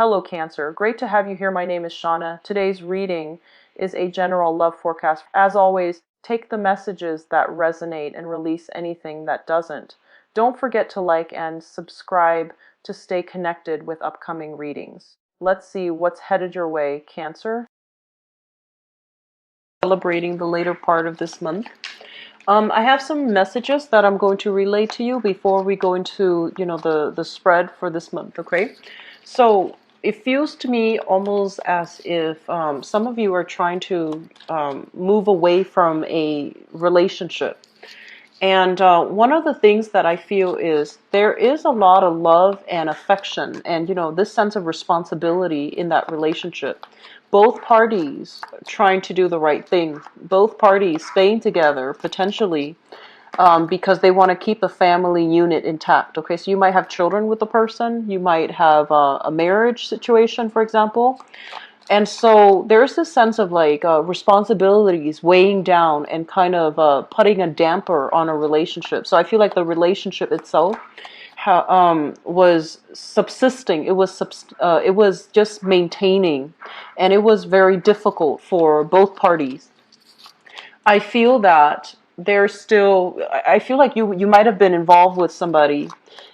Hello, Cancer. Great to have you here. My name is Shauna. Today's reading is a general love forecast. As always, take the messages that resonate and release anything that doesn't. Don't forget to like and subscribe to stay connected with upcoming readings. Let's see what's headed your way, Cancer. Celebrating the later part of this month. I have some messages that I'm going to relay to you before we go into, the spread for this month, okay? So it feels to me almost as if some of you are trying to move away from a relationship. And one of the things that I feel is there is a lot of love and affection and, this sense of responsibility in that relationship. Both parties trying to do the right thing. Both parties staying together, potentially, because they want to keep the family unit intact. Okay, so you might have children with the person. You might have a marriage situation, for example. And so there's this sense of like responsibilities weighing down and kind of putting a damper on a relationship. So I feel like the relationship itself was subsisting. It was just maintaining, and it was very difficult for both parties. I feel that I feel like you might have been involved with somebody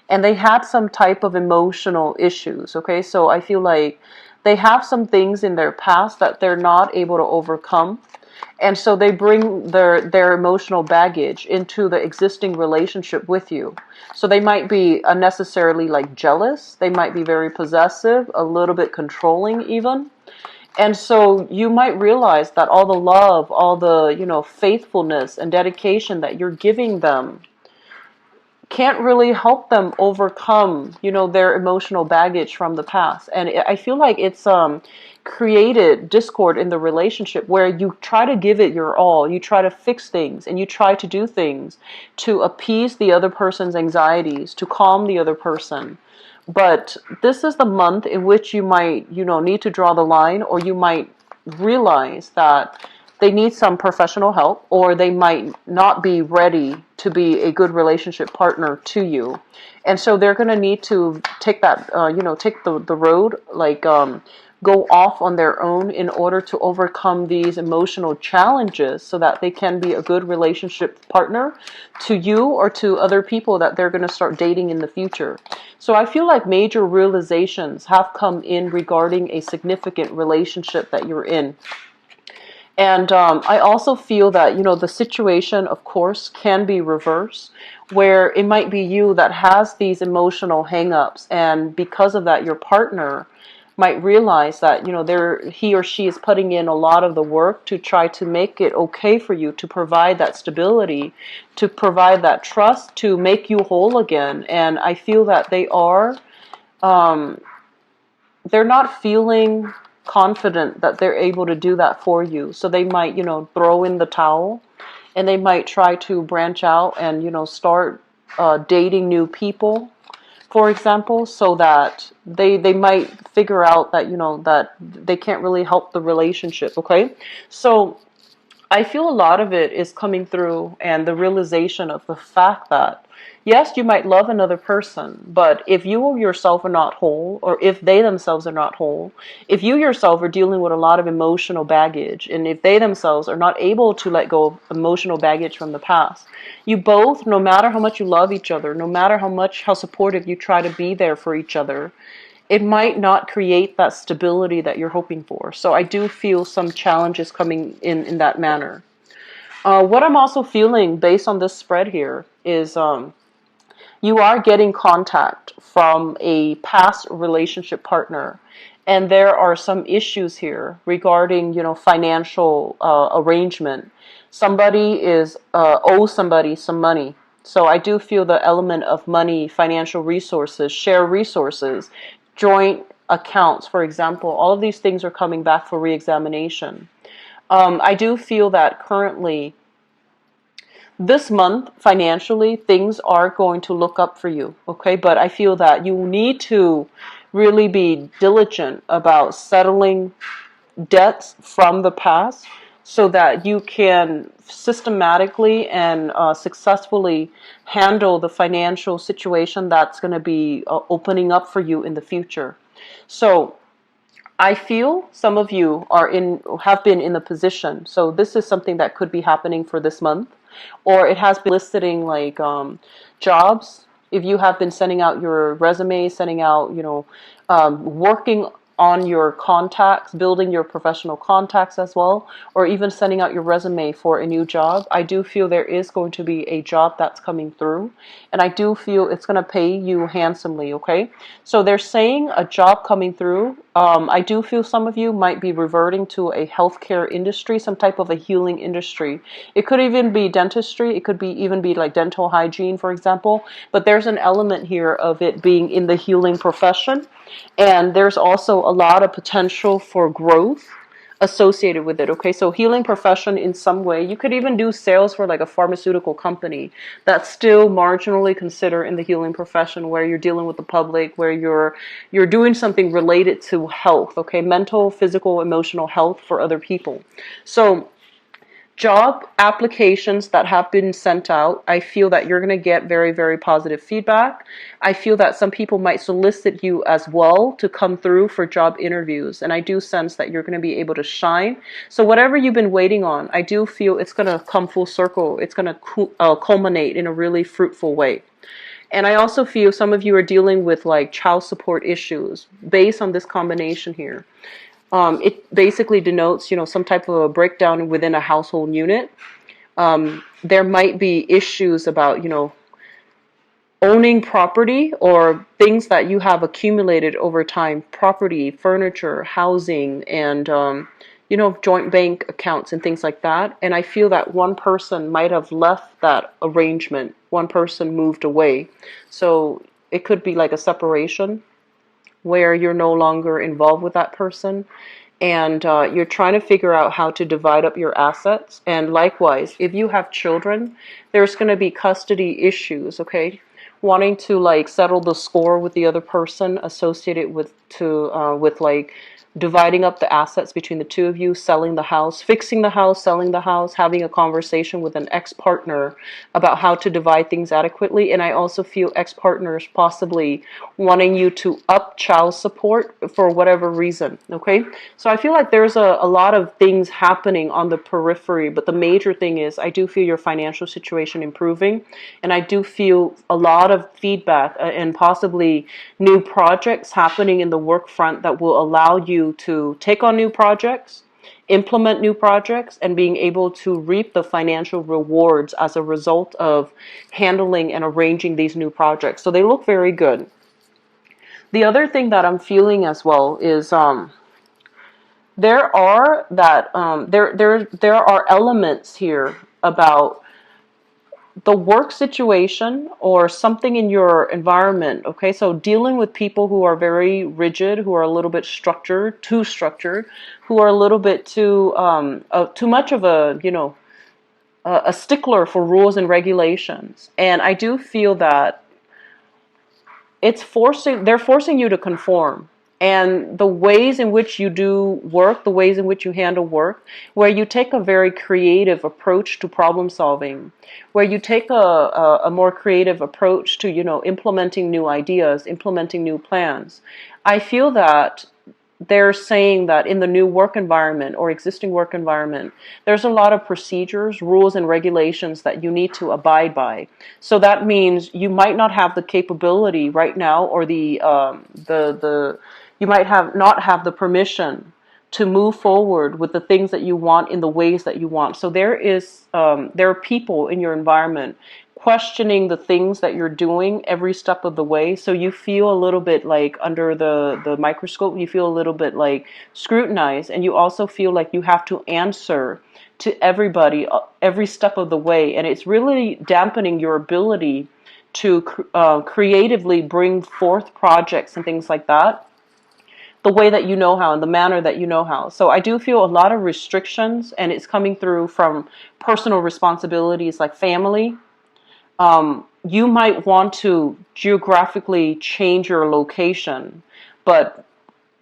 and they had some type of emotional issues. Okay, so I feel like they have some things in their past that they're not able to overcome. And so they bring their emotional baggage into the existing relationship with you. So they might be unnecessarily like jealous. They might be very possessive, a little bit controlling even. And so you might realize that all the love, all the, faithfulness and dedication that you're giving them can't really help them overcome, their emotional baggage from the past. And I feel like it's created discord in the relationship where you try to give it your all, you try to fix things, and you try to do things to appease the other person's anxieties, to calm the other person. But this is the month in which you might, need to draw the line, or you might realize that they need some professional help, or they might not be ready to be a good relationship partner to you. And so they're going to need to take that, take the road, like go off on their own in order to overcome these emotional challenges so that they can be a good relationship partner to you or to other people that they're going to start dating in the future. So I feel like major realizations have come in regarding a significant relationship that you're in. And I also feel that, the situation, of course, can be reversed, where it might be you that has these emotional hang-ups, and because of that, your partner might realize that, he or she is putting in a lot of the work to try to make it okay for you, to provide that stability, to provide that trust, to make you whole again. And I feel that they're not feeling confident that they're able to do that for you. So they might, throw in the towel, and they might try to branch out and, start dating new people, for example, so that they might figure out that, that they can't really help the relationship, okay? So I feel a lot of it is coming through, and the realization of the fact that, yes, you might love another person, but if you yourself are not whole, or if they themselves are not whole, if you yourself are dealing with a lot of emotional baggage, and if they themselves are not able to let go of emotional baggage from the past, you both, no matter how much you love each other, no matter how supportive you try to be there for each other, it might not create that stability that you're hoping for. So I do feel some challenges coming in that manner. What I'm also feeling based on this spread here is you are getting contact from a past relationship partner, and there are some issues here regarding, financial arrangement. Somebody owes somebody some money. So I do feel the element of money, financial resources, share resources, joint accounts, for example, all of these things are coming back for reexamination. I do feel that currently, this month, financially, things are going to look up for you, okay? But I feel that you need to really be diligent about settling debts from the past so that you can systematically and successfully handle the financial situation that's going to be opening up for you in the future. So I feel some of you have been in the position. So this is something that could be happening for this month, or it has been listing like jobs. If you have been sending out your resume, sending out, working on your contacts, building your professional contacts as well, or even sending out your resume for a new job, I do feel there is going to be a job that's coming through, and I do feel it's going to pay you handsomely, okay? So they're saying a job coming through. I do feel some of you might be reverting to a healthcare industry, some type of a healing industry. It could even be dentistry. It could be even be like dental hygiene, for example. But there's an element here of it being in the healing profession. And there's also a lot of potential for growth associated with it. Okay, so healing profession in some way. You could even do sales for like a pharmaceutical company that's still marginally considered in the healing profession, where you're dealing with the public, where you're doing something related to health, okay, mental, physical, emotional health for other people. So job applications that have been sent out, I feel that you're going to get very, very positive feedback. I feel that some people might solicit you as well to come through for job interviews, and I do sense that you're going to be able to shine. So whatever you've been waiting on, I do feel it's going to come full circle. It's going to culminate in a really fruitful way. And I also feel some of you are dealing with like child support issues based on this combination here. It basically denotes, some type of a breakdown within a household unit. There might be issues about, owning property or things that you have accumulated over time, property, furniture, housing, and, joint bank accounts and things like that. And I feel that one person might have left that arrangement. One person moved away. So it could be like a separation where you're no longer involved with that person, and you're trying to figure out how to divide up your assets. And likewise, if you have children, there's going to be custody issues, okay? Wanting to like settle the score with the other person associated with like dividing up the assets between the two of you, selling the house, fixing the house, selling the house, having a conversation with an ex-partner about how to divide things adequately. And I also feel ex-partners possibly wanting you to up child support for whatever reason, okay? So I feel like there's a lot of things happening on the periphery, but the major thing is I do feel your financial situation improving, and I do feel a lot of feedback and possibly new projects happening in the work front that will allow you to take on new projects, implement new projects, and being able to reap the financial rewards as a result of handling and arranging these new projects. So they look very good. The other thing that I'm feeling as well is there are elements here about the work situation or something in your environment, okay? So dealing with people who are very rigid, who are a little bit too structured, who are a little bit too much of a stickler for rules and regulations. And I do feel that they're forcing you to conform. And the ways in which you do work, the ways in which you handle work, where you take a very creative approach to problem solving, where you take a more creative approach to, implementing new ideas, implementing new plans. I feel that they're saying that in the new work environment or existing work environment, there's a lot of procedures, rules, and regulations that you need to abide by. So that means you might not have the capability right now, or you might not have the permission to move forward with the things that you want in the ways that you want. So there are people in your environment questioning the things that you're doing every step of the way. So you feel a little bit like under the microscope, you feel a little bit like scrutinized, and you also feel like you have to answer to everybody every step of the way. And it's really dampening your ability to creatively bring forth projects and things like that the way that you know how, in the manner that you know how. So I do feel a lot of restrictions, and it's coming through from personal responsibilities like family. You might want to geographically change your location, but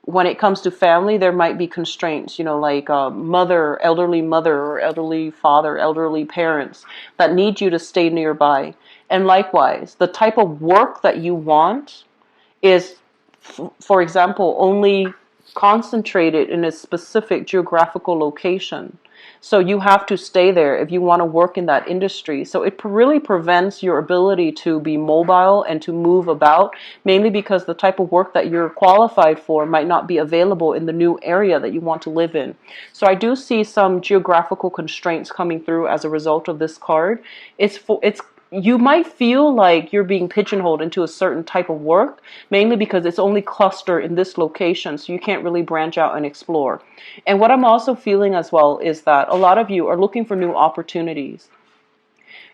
when it comes to family, there might be constraints, like elderly mother or elderly father, elderly parents that need you to stay nearby. And likewise, the type of work that you want is for example, only concentrated in a specific geographical location. So you have to stay there if you want to work in that industry. So it really prevents your ability to be mobile and to move about, mainly because the type of work that you're qualified for might not be available in the new area that you want to live in. So I do see some geographical constraints coming through as a result of this card. It's you might feel like you're being pigeonholed into a certain type of work, mainly because it's only clustered in this location, so you can't really branch out and explore. And what I'm also feeling as well is that a lot of you are looking for new opportunities.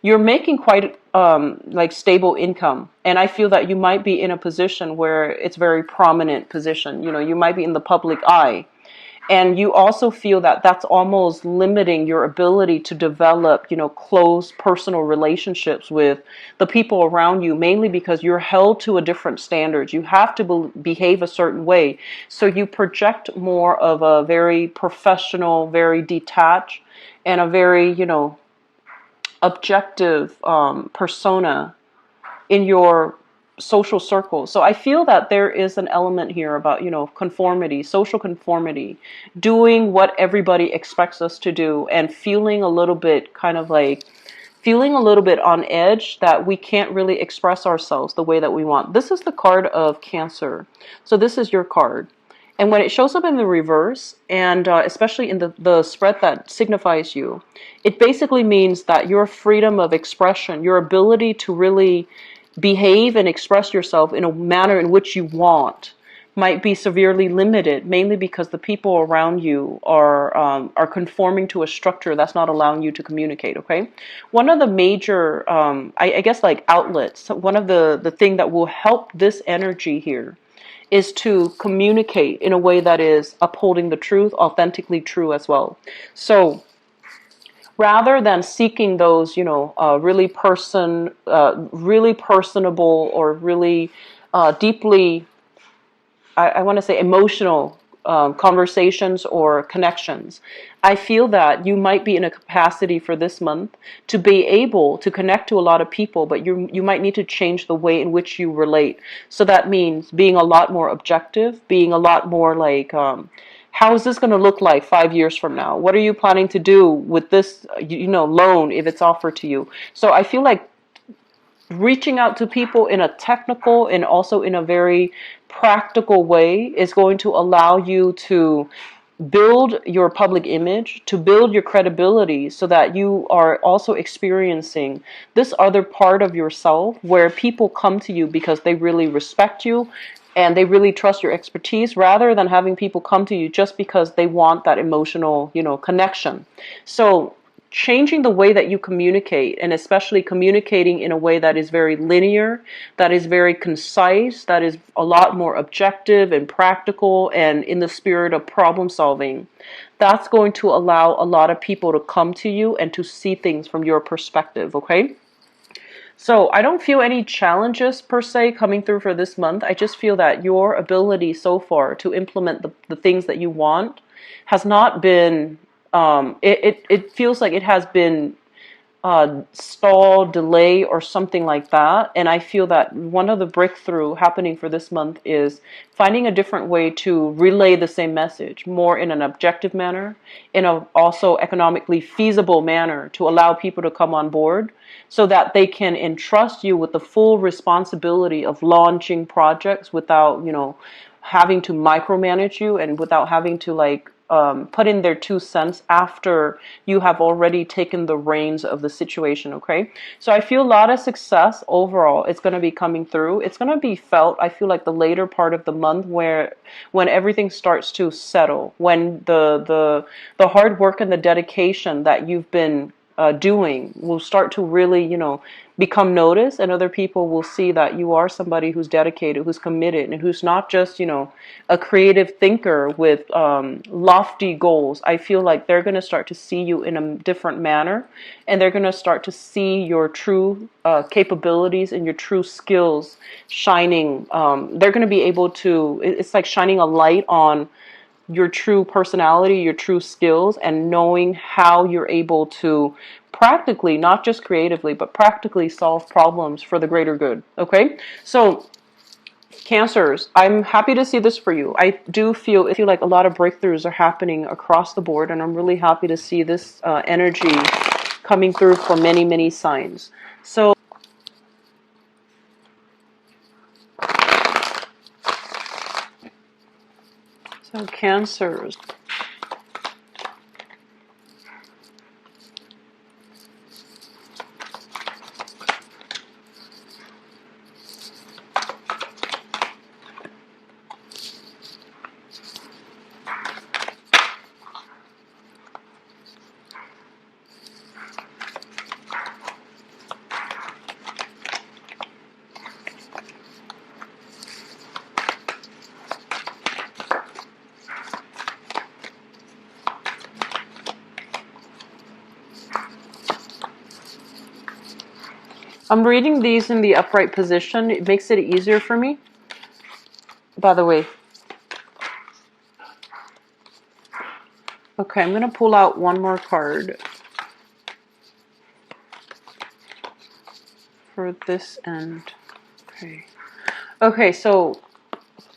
You're making quite like stable income, and I feel that you might be in a position where it's very prominent position. You know, you might be in the public eye. And you also feel that that's almost limiting your ability to develop, you know, close personal relationships with the people around you, mainly because you're held to a different standard. You have to behave a certain way. So you project more of a very professional, very detached, and a very, you know, objective persona in your social circle. So I feel that there is an element here about, you know, conformity, social conformity, doing what everybody expects us to do, and feeling a little bit kind of like feeling a little bit on edge that we can't really express ourselves the way that we want. This is the card of Cancer. So this is your card. And when it shows up in the reverse, and especially in the spread that signifies you, it basically means that your freedom of expression, your ability to really behave and express yourself in a manner in which you want, might be severely limited, mainly because the people around you are conforming to a structure that's not allowing you to communicate. Okay, one of the major, I guess, like outlets. One of the thing that will help this energy here is to communicate in a way that is upholding the truth, authentically true as well. So rather than seeking those, you know, really personable or really deeply, I want to say emotional conversations or connections, I feel that you might be in a capacity for this month to be able to connect to a lot of people, but you might need to change the way in which you relate. So that means being a lot more objective, being a lot more like, how is this going to look like 5 years from now? What are you planning to do with this, you know, loan if it's offered to you? So I feel like reaching out to people in a technical and also in a very practical way is going to allow you to build your public image, to build your credibility, so that you are also experiencing this other part of yourself where people come to you because they really respect you and they really trust your expertise, rather than having people come to you just because they want that emotional, you know, connection. So changing the way that you communicate, and especially communicating in a way that is very linear, that is very concise, that is a lot more objective and practical and in the spirit of problem solving, that's going to allow a lot of people to come to you and to see things from your perspective. Okay, so I don't feel any challenges per se coming through for this month. I just feel that your ability so far to implement the things that you want has not been, it feels like it has been stall, delay, or something like that. And I feel that one of the breakthrough happening for this month is finding a different way to relay the same message, more in an objective manner, in a also economically feasible manner, to allow people to come on board so that they can entrust you with the full responsibility of launching projects without, you know, having to micromanage you, and without having to like put in their 2 cents after you have already taken the reins of the situation. Okay, so I feel a lot of success overall. It's going to be coming through. It's going to be felt, I feel like, the later part of the month, where when everything starts to settle, when the hard work and the dedication that you've been doing will start to really, you know, become noticed, and other people will see that you are somebody who's dedicated, who's committed, and who's not just, you know, a creative thinker with lofty goals. I feel like they're going to start to see you in a different manner, and they're going to start to see your true capabilities and your true skills shining. They're going to be able to, it's like shining a light on your true personality, your true skills, and knowing how you're able to practically, not just creatively, but practically solve problems for the greater good. Okay, so Cancers, I'm happy to see this for you. I do feel like a lot of breakthroughs are happening across the board, and I'm really happy to see this energy coming through for many, many signs. So Cancers. I'm reading these in the upright position. It makes it easier for me. By the way. Okay, I'm going to pull out one more card for this end. Okay. Okay, so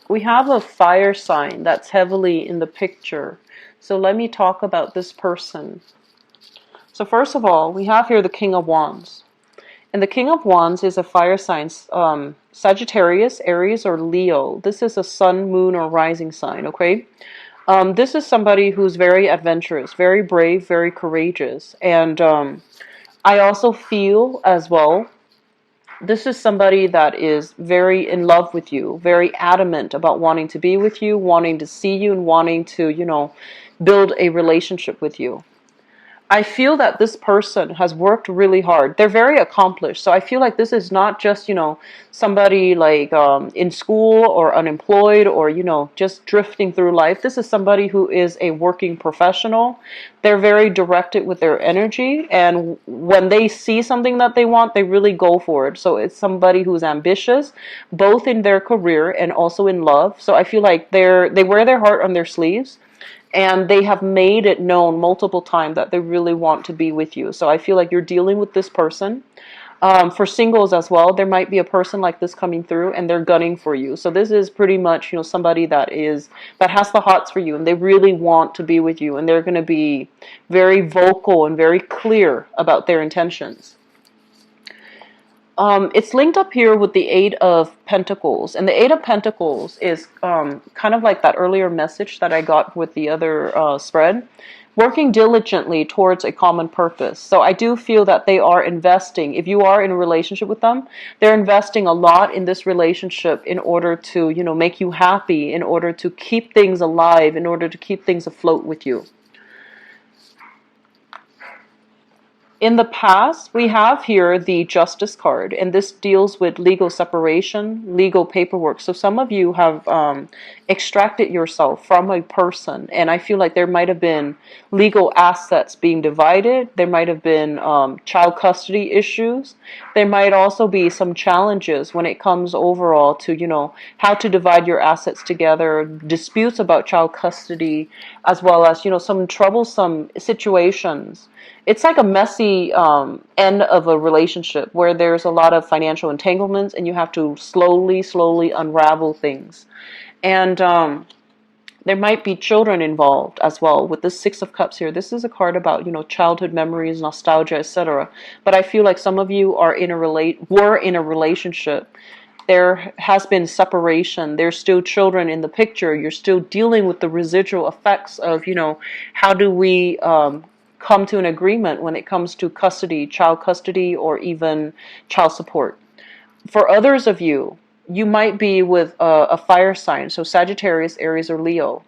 we have a fire sign that's heavily in the picture. So let me talk about this person. So first of all, we have here the King of Wands. And the King of Wands is a fire sign, Sagittarius, Aries, or Leo. This is a sun, moon, or rising sign, okay? This is somebody who's very adventurous, very brave, very courageous. And I also feel as well, this is somebody that is very in love with you, very adamant about wanting to be with you, wanting to see you, and wanting to, you know, build a relationship with you. I feel that this person has worked really hard. They're very accomplished. So I feel like this is not just, you know, somebody like in school or unemployed or, you know, just drifting through life. This is somebody who is a working professional. They're very directed with their energy. And when they see something that they want, they really go for it. So it's somebody who's ambitious, both in their career and also in love. So I feel like they wear their heart on their sleeves. And they have made it known multiple times that they really want to be with you. So I feel like you're dealing with this person. For singles as well, there might be a person like this coming through and they're gunning for you. So this is pretty much, you know, somebody that has the hots for you and they really want to be with you. And they're going to be very vocal and very clear about their intentions. It's linked up here with the Eight of Pentacles. And the Eight of Pentacles is kind of like that earlier message that I got with the other spread. Working diligently towards a common purpose. So I do feel that they are investing. If you are in a relationship with them, they're investing a lot in this relationship in order to, you know, make you happy, in order to keep things alive, in order to keep things afloat with you. In the past, we have here the Justice card, and this deals with legal separation, legal paperwork. So some of you have extracted yourself from a person, and I feel like there might have been legal assets being divided. There might have been child custody issues. There might also be some challenges when it comes overall to, you know, how to divide your assets together, disputes about child custody, as well as, you know, some troublesome situations. It's like a messy end of a relationship where there's a lot of financial entanglements and you have to slowly unravel things. And there might be children involved as well with the Six of Cups here. This is a card about, you know, childhood memories, nostalgia, etc. But I feel like some of you were in a relationship. There has been separation. There's still children in the picture. You're still dealing with the residual effects of, you know, how do we come to an agreement when it comes to custody, child custody, or even child support. For others of you, you might be with a fire sign, so Sagittarius, Aries, or Leo.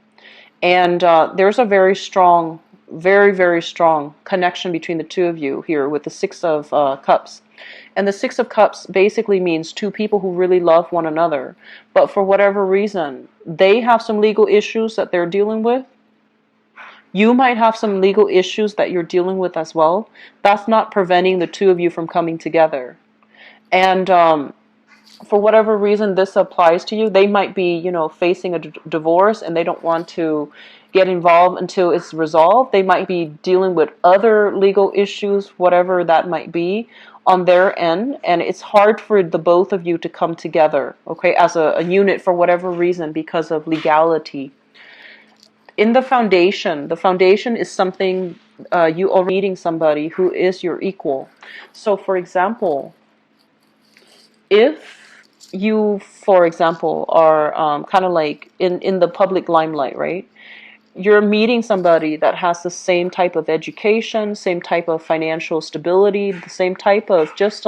And there's a very strong, very strong connection between the two of you here with the Six of Cups. And the Six of Cups basically means two people who really love one another. But for whatever reason, they have some legal issues that they're dealing with. You might have some legal issues that you're dealing with as well. That's not preventing the two of you from coming together. And for whatever reason this applies to you, they might be, you know, facing a divorce and they don't want to get involved until it's resolved. They might be dealing with other legal issues, whatever that might be. on their end, and it's hard for the both of you to come together, okay, as a unit for whatever reason because of legality. In the foundation is something you are meeting somebody who is your equal. So, for example, if you, for example, are kind of like in the public limelight, right? You're meeting somebody that has the same type of education, same type of financial stability, the same type of just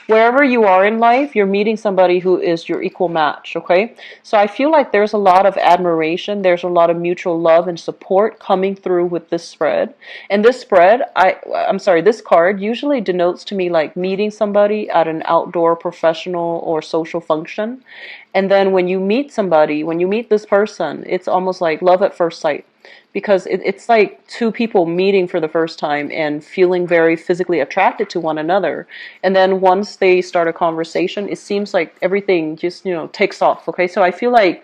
wherever you are in life, you're meeting somebody who is your equal match, okay? So I feel like there's a lot of admiration, there's a lot of mutual love and support coming through with this spread. And this spread, I'm sorry, this card usually denotes to me like meeting somebody at an outdoor professional or social function. And then when you meet somebody, when you meet this person, it's almost like love at first sight, because it's like two people meeting for the first time and feeling very physically attracted to one another. And then once they start a conversation, it seems like everything just, takes off. Okay, so I feel like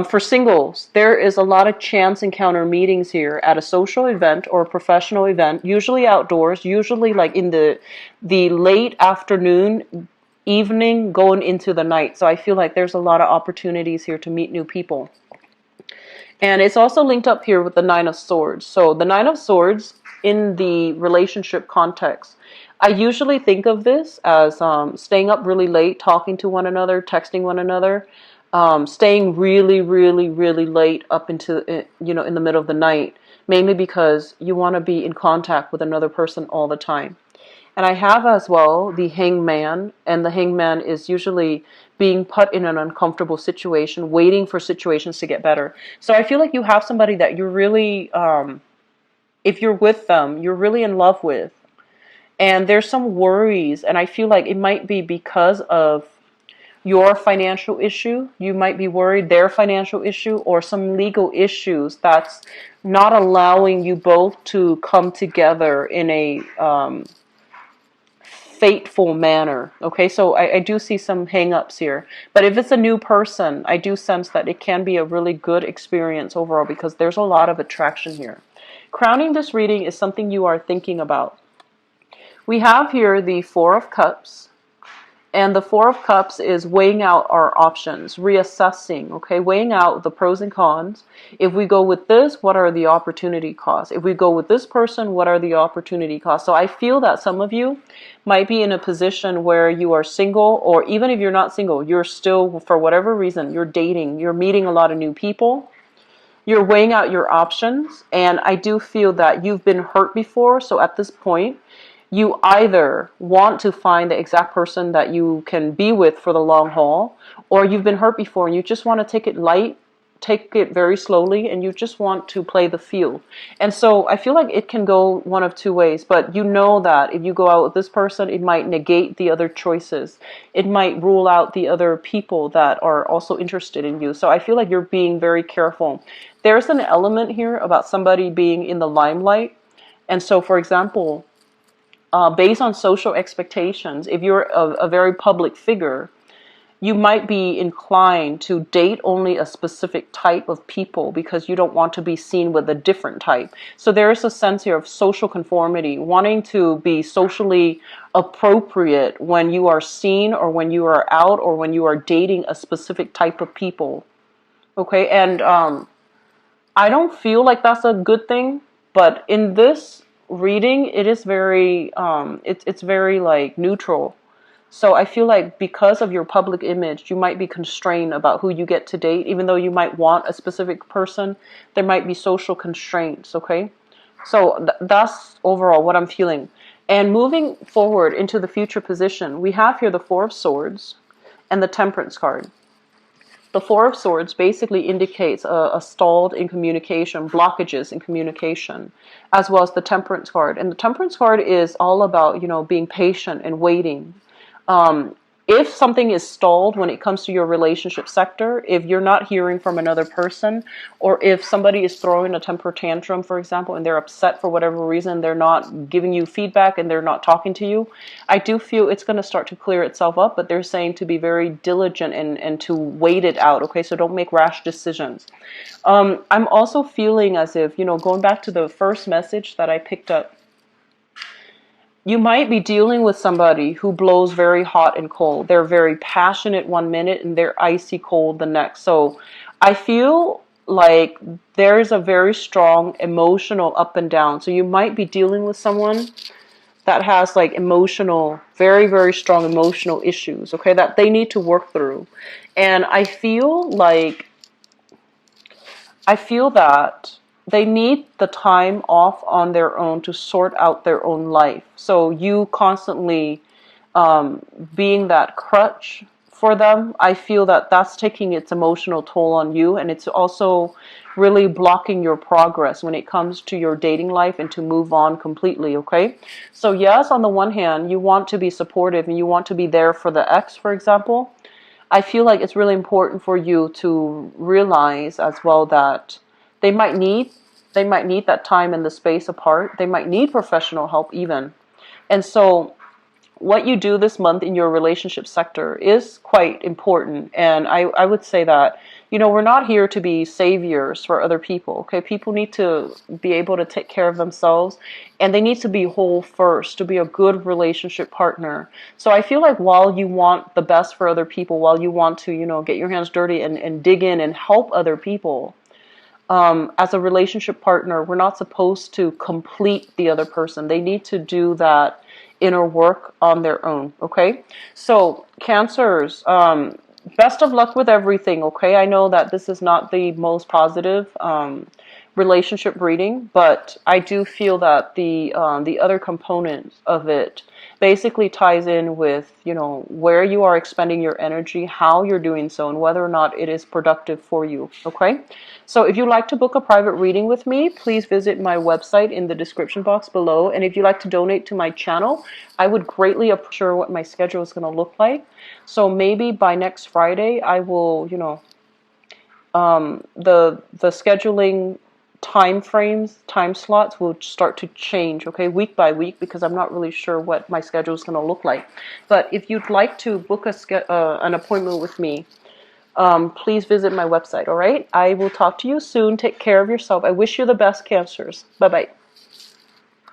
for singles, there is a lot of chance encounter meetings here at a social event or a professional event, usually outdoors, usually like in the late afternoon, evening, going into the night. So I feel like there's a lot of opportunities here to meet new people. And it's also linked up here with the Nine of Swords. So the Nine of Swords in the relationship context, I usually think of this as staying up really late, talking to one another, texting one another, staying really, really, really late up into, in the middle of the night, mainly because you want to be in contact with another person all the time. And I have as well the hangman, and the hangman is usually being put in an uncomfortable situation, waiting for situations to get better. So I feel like you have somebody that you're really, if you're with them, you're really in love with. And there's some worries, and I feel like it might be because of your financial issue. You might be worried their financial issue or some legal issues that's not allowing you both to come together in a fateful manner. Okay, so I do see some hang-ups here. But if it's a new person, I do sense that it can be a really good experience overall because there's a lot of attraction here. Crowning this reading is something you are thinking about. We have here the Four of Cups. And the Four of Cups is weighing out our options, reassessing, okay, weighing out the pros and cons. If we go with this, what are the opportunity costs? If we go with this person, what are the opportunity costs? So I feel that some of you might be in a position where you are single, or even if you're not single, you're still, for whatever reason, you're dating, you're meeting a lot of new people. You're weighing out your options, and I do feel that you've been hurt before, so at this point, you either want to find the exact person that you can be with for the long haul, or you've been hurt before and you just want to take it light, take it very slowly, and you just want to play the field. And so I feel like it can go one of two ways, but you know that if you go out with this person, it might negate the other choices. It might rule out the other people that are also interested in you. So I feel like you're being very careful. There's an element here about somebody being in the limelight. And so, for example, based on social expectations, if you're a very public figure, you might be inclined to date only a specific type of people because you don't want to be seen with a different type. So there is a sense here of social conformity, wanting to be socially appropriate when you are seen or when you are out or when you are dating a specific type of people. Okay, and I don't feel like that's a good thing, but in this reading, it is very, it's very like neutral. So I feel like because of your public image, you might be constrained about who you get to date. Even though you might want a specific person, there might be social constraints, okay? So that's overall what I'm feeling. And moving forward into the future position, we have here the Four of Swords and the Temperance card. The Four of Swords basically indicates a stalled in communication, blockages in communication, as well as the Temperance card. And the Temperance card is all about, being patient and waiting. If something is stalled when it comes to your relationship sector, if you're not hearing from another person, or if somebody is throwing a temper tantrum, for example, and they're upset for whatever reason, they're not giving you feedback and they're not talking to you, I do feel it's going to start to clear itself up, but they're saying to be very diligent and to wait it out, okay? So don't make rash decisions. I'm also feeling as if, going back to the first message that I picked up, you might be dealing with somebody who blows very hot and cold. They're very passionate one minute and they're icy cold the next. So I feel like there's a very strong emotional up and down. So you might be dealing with someone that has like emotional, very, very strong emotional issues, okay, that they need to work through. And I feel that they need the time off on their own to sort out their own life. So you constantly being that crutch for them, I feel that that's taking its emotional toll on you, and it's also really blocking your progress when it comes to your dating life and to move on completely, okay? So yes, on the one hand, you want to be supportive and you want to be there for the ex, for example. I feel like it's really important for you to realize as well that they might need that time and the space apart. They might need professional help even. And so what you do this month in your relationship sector is quite important. And I would say that, we're not here to be saviors for other people. Okay, people need to be able to take care of themselves, and they need to be whole first to be a good relationship partner. So I feel like while you want the best for other people, while you want to, get your hands dirty and dig in and help other people, as a relationship partner, we're not supposed to complete the other person. They need to do that inner work on their own, okay? So, Cancers, best of luck with everything, okay? I know that this is not the most positive relationship reading, but I do feel that the other component of it basically ties in with, where you are expending your energy, how you're doing so, and whether or not it is productive for you, okay? So if you'd like to book a private reading with me, please visit my website in the description box below. And if you'd like to donate to my channel, I would greatly appreciate what my schedule is going to look like. So maybe by next Friday, I will, the scheduling time frames, time slots will start to change, okay, week by week, because I'm not really sure what my schedule is going to look like. But if you'd like to book an appointment with me, please visit my website, all right? I will talk to you soon. Take care of yourself. I wish you the best, Cancers. Bye-bye.